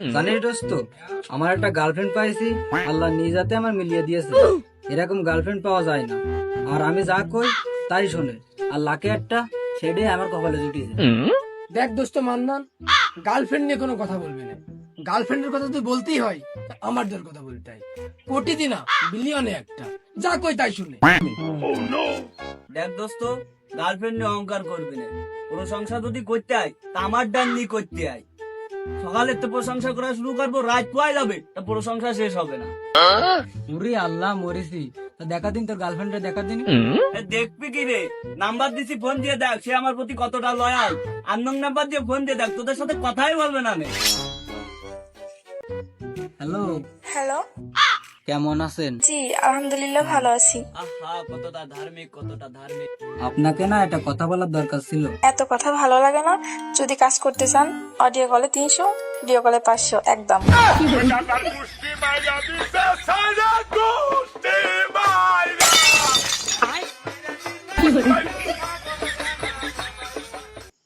জানিস দোস্ত, আমার একটা গার্লফ্রেন্ড পাইছি, আল্লাহ নিজ হাতে আমার মিলিয়ে দিয়েছে। এরকম গার্লফ্রেন্ড পাওয়া যায় না। আর আমি যা কই তাই শোনে, আর লাকে একটা সেটাই আমার কপালে জুটিয়েছে। দেখ দোস্ত মান্নান, গার্লফ্রেন্ড নিয়ে কোনো কথা বলবি না। গার্লফ্রেন্ডের কথা তুই বলতেই হয়, আমার তোর কথা বলতে হয়। কোটিতে না, বিলিয়নে একটা, যা কই তাই শুনে। দেখ দোস্ত, গার্লফ্রেন্ড নিয়ে অহংকার করবি না। প্রশংসা যদি করতে হয় তা আমার ডান নিয়ে করতে হয়। সকালে তো প্রশংসা করা শুরু করবো, রাত পোয়াই যাবে তা প্রশংসা শেষ হবে না। উরি আল্লাহ, মরেছি। তা দেখা দিন তোর গার্লফ্রেন্ডের, দেখা দিন। এ দেখবি কি রে, নাম্বার দিছি, ফোন দিয়ে দেখ সে আমার প্রতি কতটা লয়াল। আননোন নাম্বার দিয়ে ফোন দিয়ে দেখ, তোদের সাথে কথাই বলবে না। হ্যালো, হ্যালো, কেমন আছেন? জি আলহামদুলিল্লাহ ভালো আছি। আহা, কতটা ধার্মিক, কতটা ধার্মিক। আপনাকে না একটা কথা বলার দরকার ছিল। এত কথা ভালো লাগে না। যদি কাজ করতে চান অডিও কলে 300, ভিডিও কলে 500 একদম।